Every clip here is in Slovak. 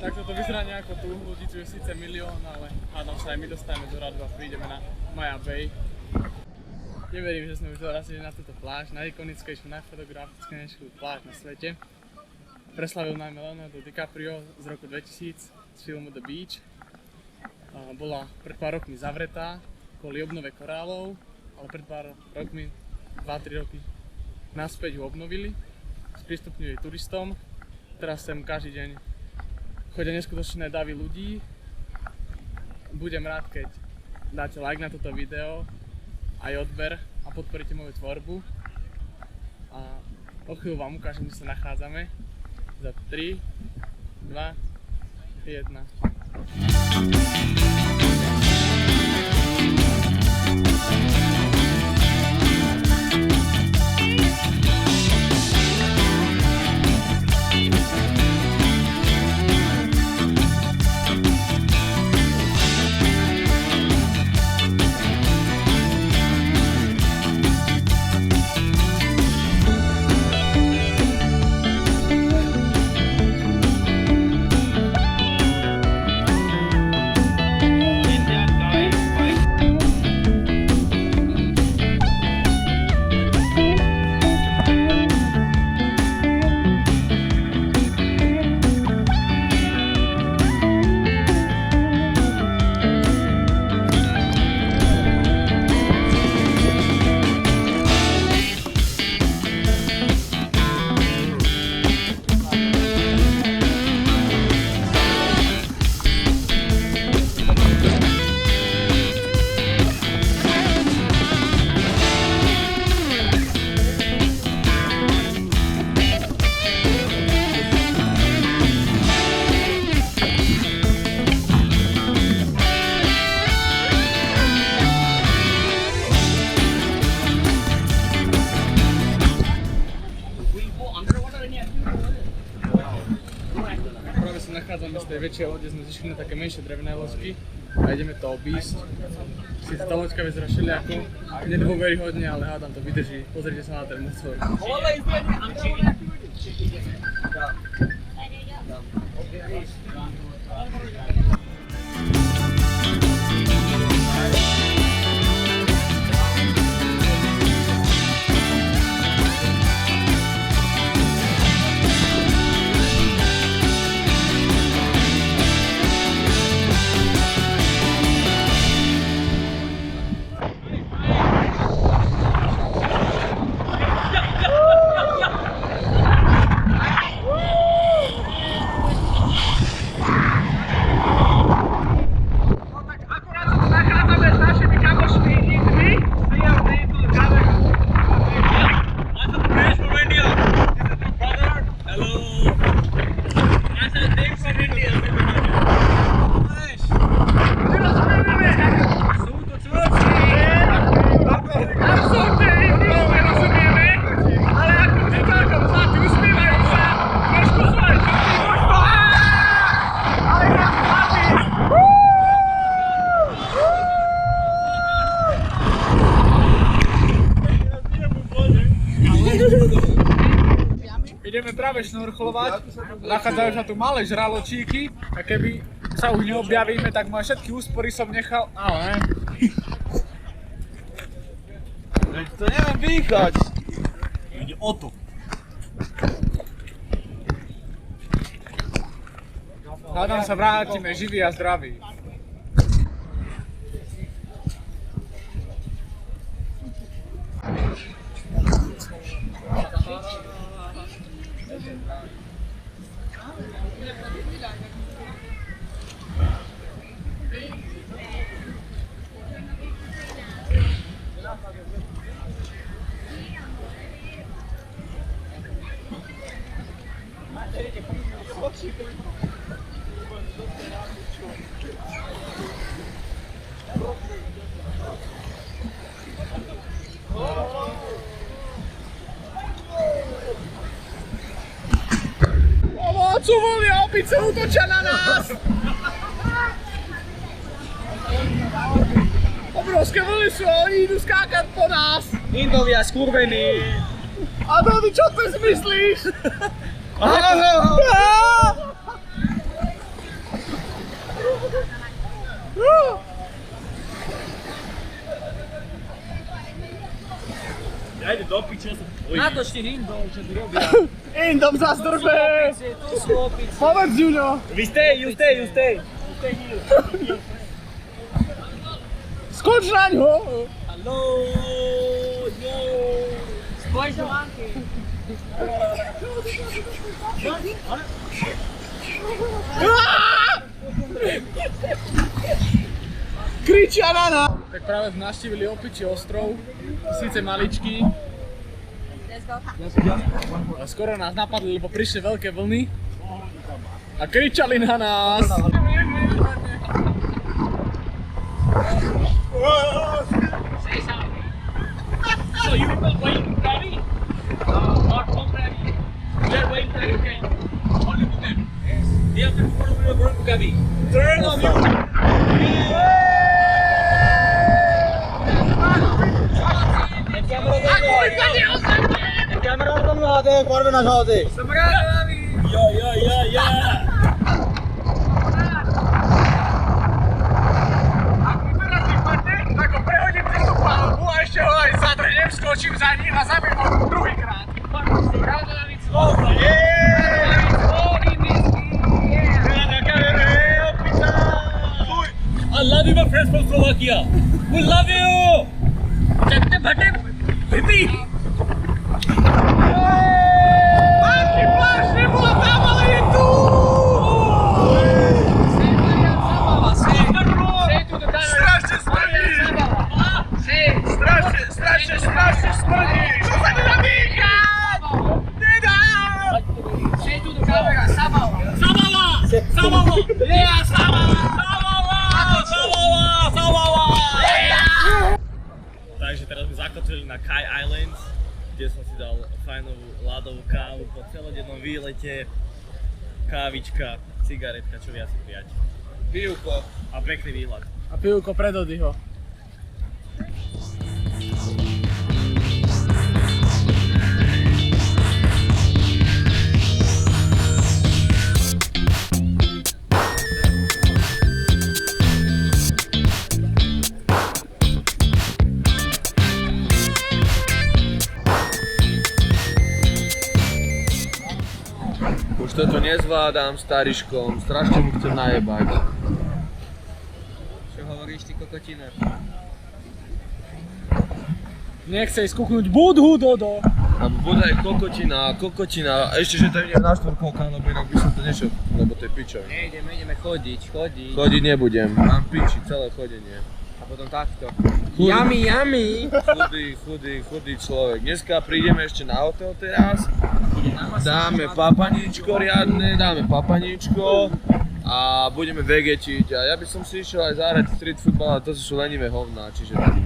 Tak toto vyzerá nejako tu, ľudí tu je síce milión, ale hádam sa aj my dostaneme do radu a prídeme na Maya Bay. Neverím, že sme už dorazili na túto pláž, najikonickejšiu, najfotografickejšiu pláž na svete. Preslavil najmä Leonardo DiCaprio z roku 2000 z filmu The Beach. Bola pred pár rokmi zavretá kvôli obnove korálov, ale pred pár rokmi, 2-3 roky, naspäť ju obnovili, sprístupňujú turistom. Teraz sem každý deň chodia neskutočné davy ľudí. Budem rád, keď dáte like na toto video, aj odber a podporíte moju tvorbu. A o chvíľu vám ukážem, kde sa nachádzame. Za 3, 2, 1. Nachádzame z tej väčšej lode, sme zišli na také menšie drevené loďky a ideme to obísť. Sice tá loďka vyzerá všelijako, nedôveryhodne, ale hádam to vydrží. Pozrite sa na ten motor. Ideme práve šnorchlovať, nachádzajú sa tu malé žraločíky a keby sa už neobjavíme, tak moje všetky úspory som nechal, ale... Veď to neviem dýchať! Ide o to. Hádam sa vrátime živí a zdraví. Pomocu, volia, opice útočia na nás! Obrovské vlny sú, oni idú skákať po nás! Indovia skurvení! A Dodi, čo ty si myslíš? Natočte Indom, čo tu robia. Indom zazdrbe! Tu sú opice. Povedz, Juľo! You stay. You stay here. Skoč na ňo! Hello, yo. Spoj sa Anky. Kričia na nás! Tak práve sme navštívili Opičí ostrov, síce maličký. A skoro nás napadli, lebo prišli veľké vlny a kričali na nás. So you will wait in Krabi? Not from Krabi. We are waiting Krabi, okay? Only to them. Yes. They have to follow me going to Krabi. Turn on you! ক্যামেরার কোনো হাতে করবে না সহজে Ja. Ako prehodím tú palbu a ešte ho aj zadriem, skočím za ním a zabijem ho druhýkrát. I love you, my friends from Slovakia. We love you. Chakte bhate, baby. Páči, pláš, nebola tam, ale je tu! Strašne smrdí! Strašne smrdí! Čo sa nedá dýchať? Nedá! Sabava. Takže teraz sme zakotvili na Kai Islands, kde som si dal fajnovú ľadovú kávu po celodennom výlete, kávička, cigaretka, čo viac prijať. Pivko a pekný výlet. A pivko pred Odyho. Už toto nezvládam stariškom, strašne mu chcem najebať. Čo hovoríš ty kokotina? Nechce ísť kúknuť budhu, Dodo. A bude aj kokotina, a ešte, že to ide na štvorkolka, lebo inak by som to nešiel, lebo to je pičov. Ideme chodiť. Chodiť nebudem, mám piči, celé chodenie. A potom takto. Chudý. Yummy. Chudý človek. Dneska prídeme ešte na hotel teraz, dáme papaníčko riadne, a budeme vegetiť a ja by som si išiel aj zahrať street football, ale to sú lenivé hovná, čiže tak.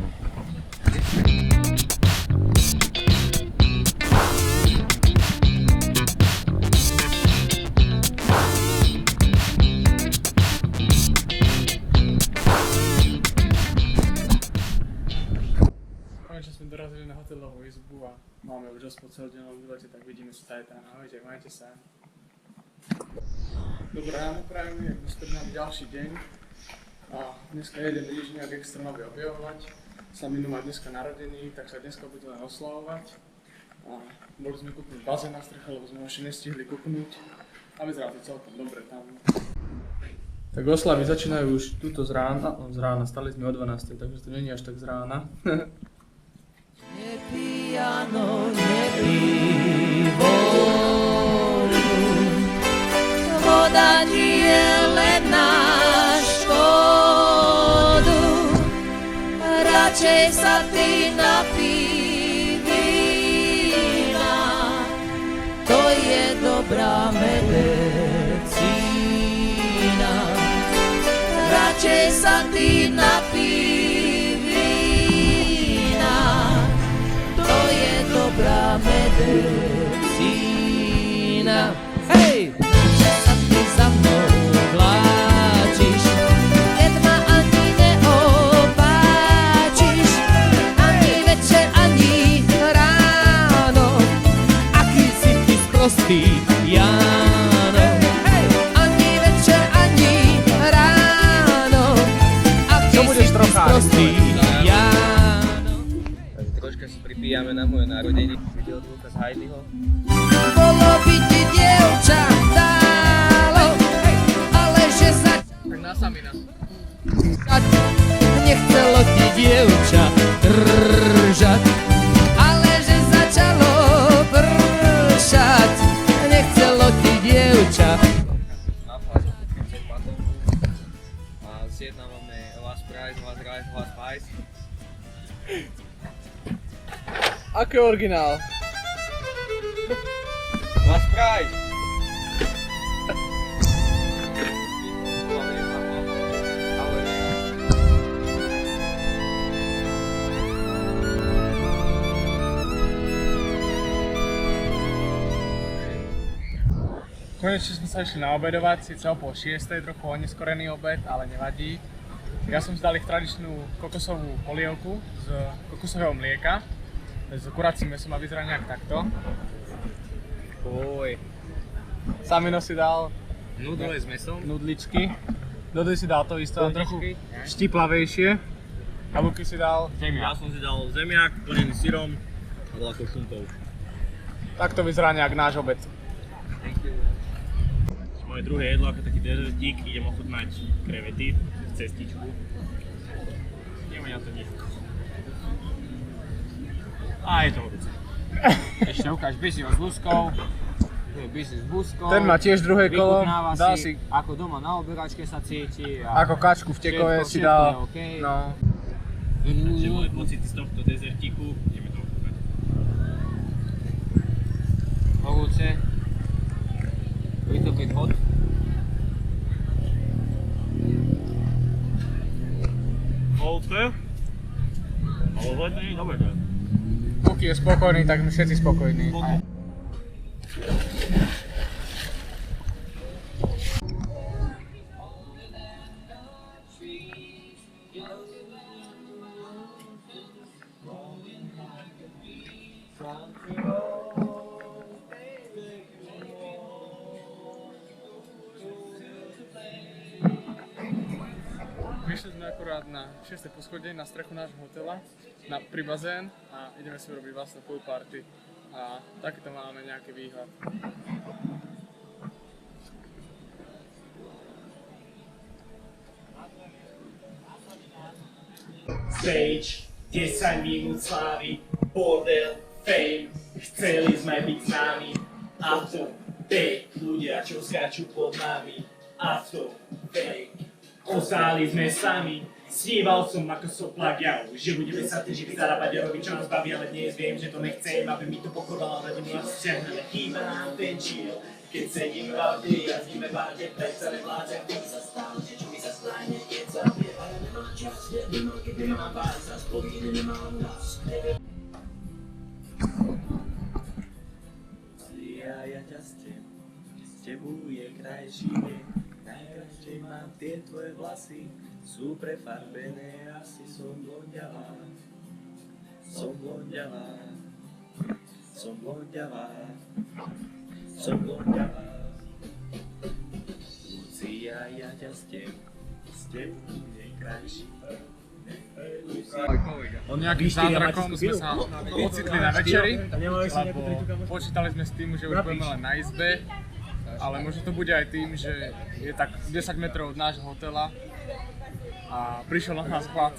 Konečne sme dorazili na hotelovú izbu a máme už dosť po celodennom výlete, tak vidíme sa tajtán. Ahojte, majte sa. Dobré ráno prajem, jak sme nám ďalší deň. A dneska jeden nič nejak extra nové objavovať. Saminu má dneska narodení, tak sa dneska budeme oslavovať. A boli sme kúpnuť bazén na streche, lebo sme ešte nestihli kúpnuť. A vyzerá to celkom dobre tam. Tak oslavy začínajú už tuto z rána, stali sme o 12, takže to nie je až tak z rána. Nepijano, voda ti je len na škodu, radšej sa ty napí vína, to je dobrá medicína, radšej sa ty napí vína, to je dobrá medicína. Hej! Že sa ty za mnou vláčiš, keď ma ani neopáčiš, ani večer, ani ráno, aký si ty sprostý, Jáno. Ani večer, ani ráno, aký si ty sprostý, Jáno. Takže troška si pripíjame na moje narodenie. Video Heidiho. Bolo by ti dievča dálo, ale že sa Tak na Samina. nechcelo ti dievča držať, ale že začalo pršať, nechcelo ti dievča. Na placu 30 patenku a zjednávame Last Price, Last Rice, Last Spice. Aký je originál? Last Price! Konečne sme sa išli naobedovať, síce o 5:30, trochu oneskorený obed, ale nevadí. Ja som si dal ich tradičnú kokosovú polievku z kokosového mlieka s kuracím mesom a vyzerá nejak takto. Fuj. Samino si dal Nudle s mesom. nudličky. Dodej si dal to isté, ale trochu štiplavejšie. A Luky si dal Ja som si dal zemiak, plnený syrom a veľkou šunkou. takto vyzerá nejak náš obed. Moje druhé jedlo ako taký dezertík, idem ochutnať krevety v cestičku. Ideme na to nič. A je to horúce. Ešte ukáž Bisiho s Buskou. Tu je Bisi s Buskou. Ten má tiež druhé kolo, Vychutnáva dal si, si ako doma na oberačke sa cíti. A ako kačku v tekove všetko- si všetko dal. je OK. No. Takže moje pocity z tohto dezertíku, ideme to ochutnať. Horúce. Little bit hot. Horúce. Ale hled nie je dobré. Luky je spokojný, tak my všetci spokojní. Vyšli sme akurát na 6. poschodie na strechu nášho hotela, pri bazén a ideme si urobiť vlastne pool party. A takýto máme nejaký výhľad. Stage, 10 minút slávy, bordel, fame, chceli sme byť s nami. After day, ľudia čo skáču pod nami. After day, ostáli sme sami. Sníval som ako soplák ja, že budeme sa týžiť zarábať a robiť čo nás baví, ale dnes viem, že to nechcem, aby mi to pochodalo, rodinu a stiahne. Chýba nám ten chill, keď sedím v aute, jazdíme v aute, predsa nevládzem, keď sa stalo, že čo mi sa stane, keď sa vie, ale nemám čas, nemám, keď nemám vás, a spolíne nemám nás. Ja ťa s tebou je krajší deň, najkrajšie mám tie tvoje vlasy. Sú prefarbené, asi som blondiavá. Som blondiavá. Som blondiavá. Som blondiavá. Lucia, ja ťa s tebou je krajší. Nejakým zázrakom sme sa ocitli na večeri, lebo počítali sme s tým, že už budeme len na izbe, ale možno to bude aj tým, že je tak 10 metrov od nášho hotela a prišiel na nás hlad.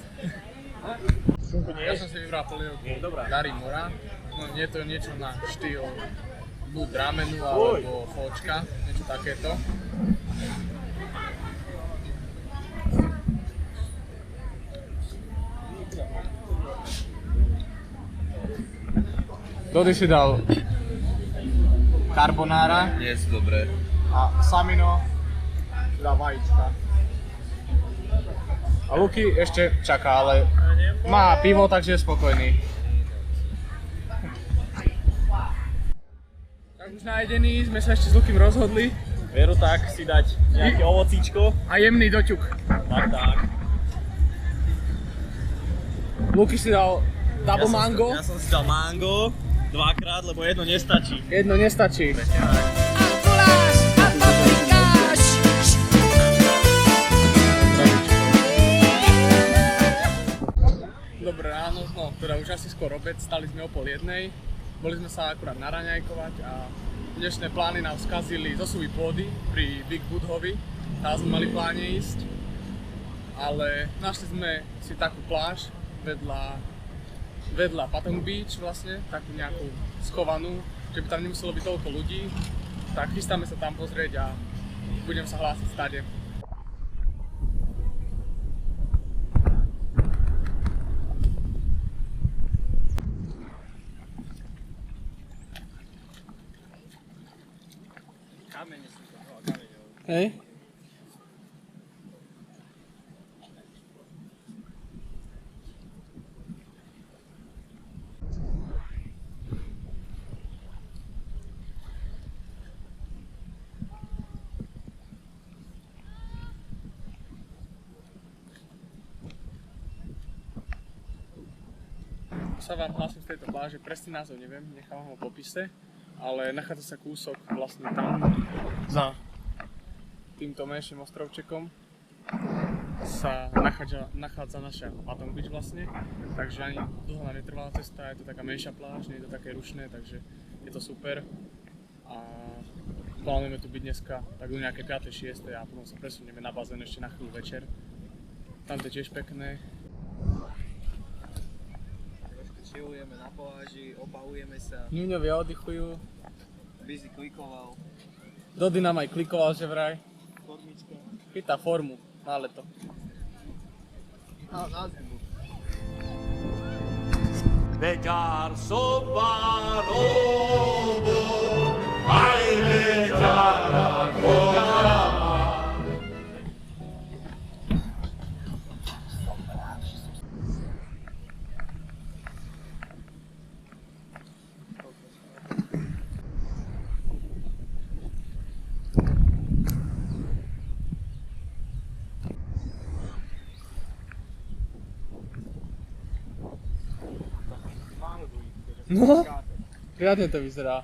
Ja som si vybral polievku Gary Mora, no nie to je niečo na štýl buď ramenu alebo fóčka, niečo takéto. Dody si dal carbonara Nie sú dobré. a Samino si dal vajíčka. A Luky ešte čaká, ale má pivo, takže je spokojný. Tak už najedení sme sa ešte s Lukym rozhodli Veru tak si dať nejaké ovocíčko. a jemný doťuk. Tak. Luky si dal double mango, Ja som si dal mango dvakrát, lebo jedno nestačí. jedno nestačí. A guláš, a paprikáš. Dobré ráno, no teda už asi skoro obed, stali sme o 12:30 boli sme sa akurát naraňajkovať a dnešné plány nám skazili zosuvy pôdy pri Big Woodhovi. Tam sme mali pláne ísť, ale našli sme si takú pláž vedľa Patong Beach vlastne, takú nejakú schovanú, že by tam nemuselo byť toľko ľudí, tak chystáme sa tam pozrieť a budem sa hlásiť stade. Kamene sú to, kameňov. Hej. Sa vám hlasím z tejto pláže, presný názov neviem, nechám ho v popise, ale nachádza sa kúsok vlastne tam za týmto menším ostrovčekom sa nachádza naša Patong Beach vlastne, takže ani dlho nám netrvala cesta, je to taká menšia pláž, nie je to také rušné, takže je to super a plánujeme tu byť dneska tak do nejaké 5. 6. a potom sa presunieme na bazén ešte na chvíľu večer. Tam to je tiež pekné. Chillujeme na pláži, opahujeme sa. Ňuňovia oddychujú. Busy klikoval. Dody nám aj klikoval, že vraj. Formička. Chytá formu na leto. Na zimu. Becar sopa robo, ai becar agora. No, riadne to vyzerá.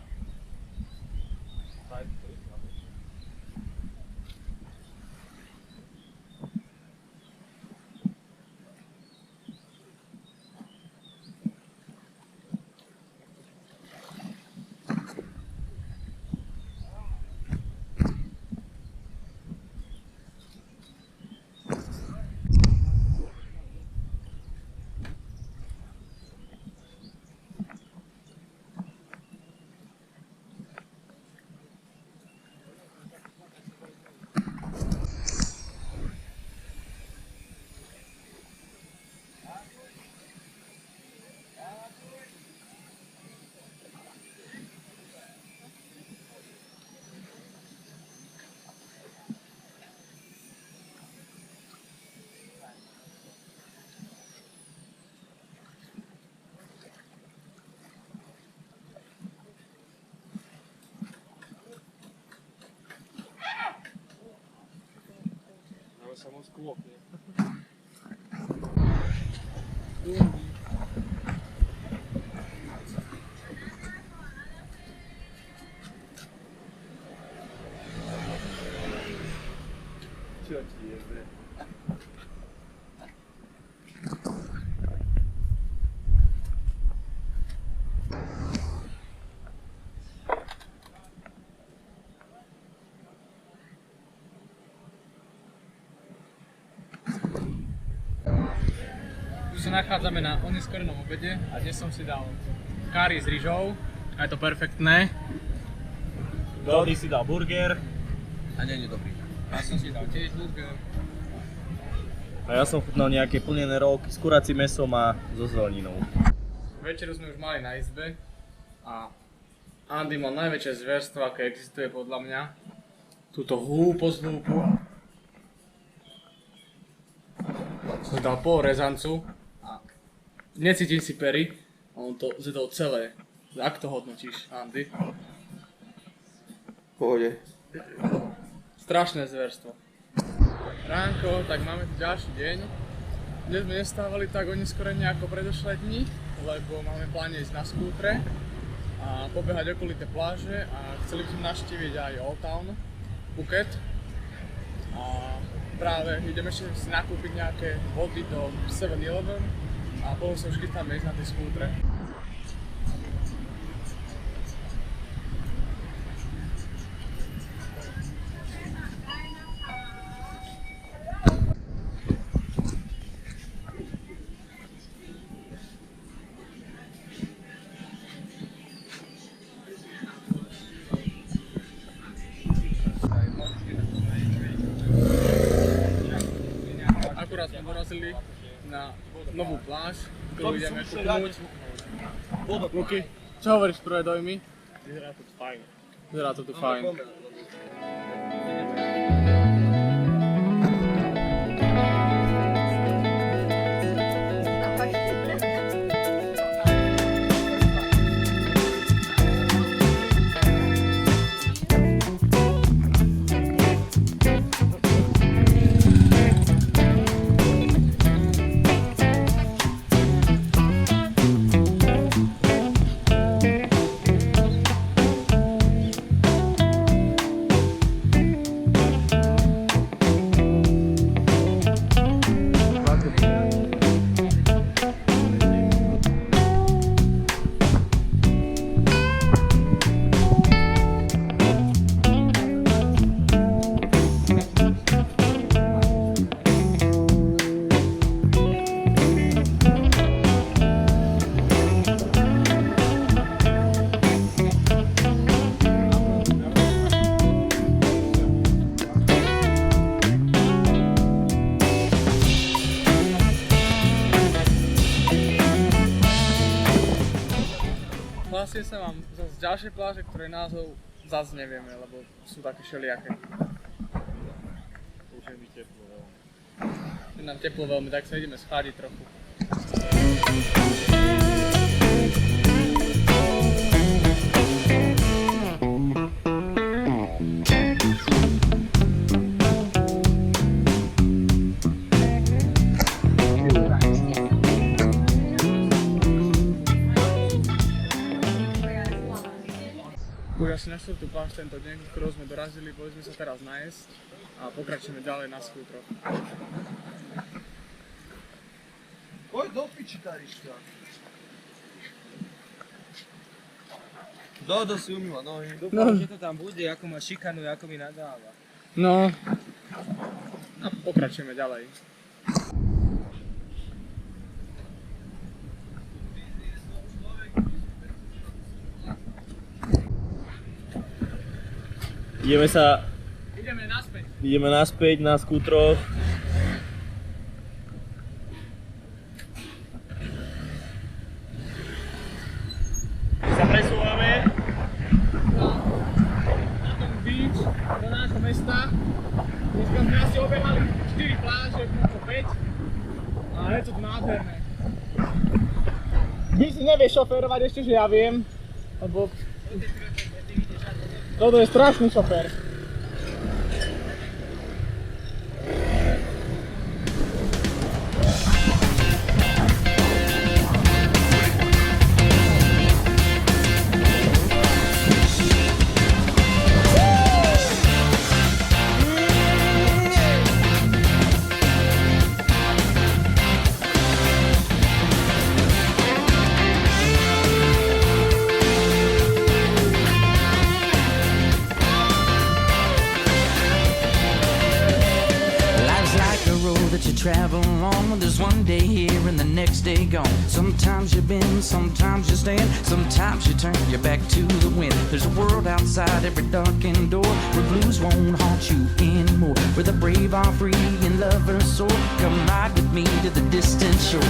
Samo skôp, nie? Čo ti jebe? Tu sa nachádzame na oneskorenom obede a dnes som si dal kári s rýžou a je to perfektné. Dodi si dal burger. A nie je dobrý. Ja som si dal tiež burger. A ja som chutnal nejaké plnené rolky s kuracím mäsom a so zeleninou. Večeru sme už mali na izbe a Andy mal najväčšie zverstvo, aké existuje podľa mňa. Túto húpo z húpu. Som dal pol rezancu a necítim si pery a on to zjedol celé. Jak to hodnotíš, Andy? Pohode. Strašné zverstvo. Ránko, tak máme tu ďalší deň. Dnes sme nestávali tak oneskorene ako predošlé dni, lebo máme pláne ísť na skútre a pobehať okolité pláže a chceli by sme navštíviť aj Old Town, Phuket. A práve ideme ešte si nakúpiť nejaké vody do 7-Eleven a potom sa už chystáme ísť na tie skútre. akurát sme dorazili na novú pláž, ktorú ideme kúknúť. Luky, čo hovoríš prvé dojmy? Vyzerá to fajn. Vyzerá to tu fajn. Hlasím sa vám zase ďalšie pláže, ktoré názov zase nevieme, lebo sú také všelijaké. Už je mi teplo. Je nám teplo veľmi, tak sa ideme schladiť trochu. Už asi na štvrtú pláž tento deň, ktorou sme dorazili, boli sme sa teraz najesť a pokračujeme ďalej na skútro. Poď do piči, Kariška. Dodo si umýva nohy. Dúfam, že to tam bude, ako ma šikanuje, ako mi nadáva. No a pokračujeme ďalej. Ideme naspäť na skútroch. Sa presúvame. Na ten beach do nášho mesta. Dneska sme asi obehali 4 pláže, možno 5. A je to nádherné. Vy si nevieš šoférovať ešte, že ja viem. Lebo toto je strašný šofér. Travel along, there's one day here and the next day gone. Sometimes you bend, sometimes you stand, sometimes you turn your back to the wind. There's a world outside every darkened door where blues won't haunt you anymore, where the brave are free and lovers soar. Come ride with me to the distant shore.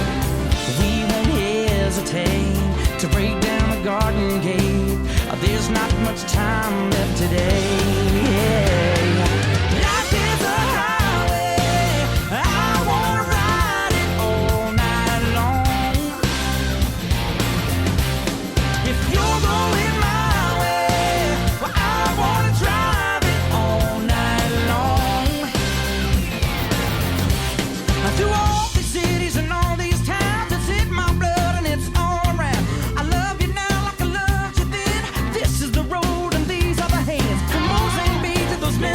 We won't hesitate to break down a garden gate. There's not much time left today. Life is a highway, I wanna ride it all night long. If you're going my way, well, I wanna drive it all night long. Through all these cities and all these towns, it's in my blood and it's all around. I love you now like I loved you then. This is the road and these are the hands. Come on, St. Beach, those men.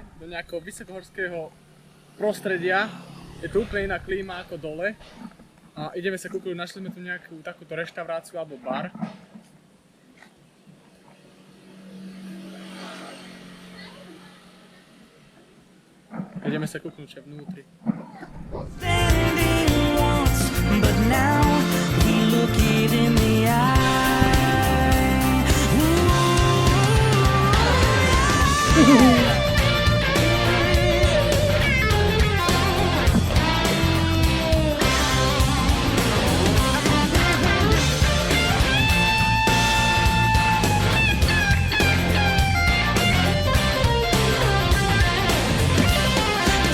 ideme do nejakého vysokohorského prostredia. Je tu úplne iná klíma ako dole. A ideme sa kúknúť, našli sme tu nejakú takúto reštauráciu alebo bar. Ideme sa kúknúť, čo je vnútri. Standing once, but now we look it in the eye.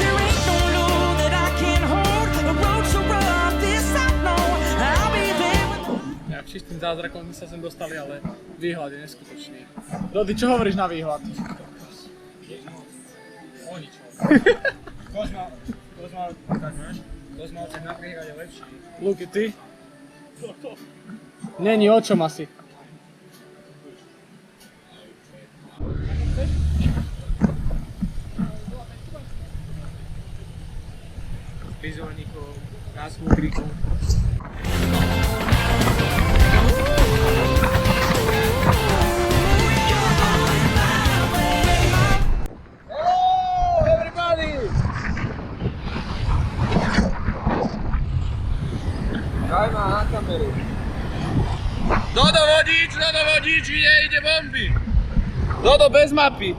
There ain't no law that I can't hold. A road so rough, this I know. I'll be there with Nejak čistým zázrakom sme sa sem dostali, ale výhľad je neskutočný. Rody, čo hovoríš na výhľad? O ničom. Kozmovce na priehrade lepší. Luky, ty? Není o čom asi. Prizorníkov, násmúkríkov. Daj ma na kameru. Dodo vodič, ide bomby. Dodo bez mapy.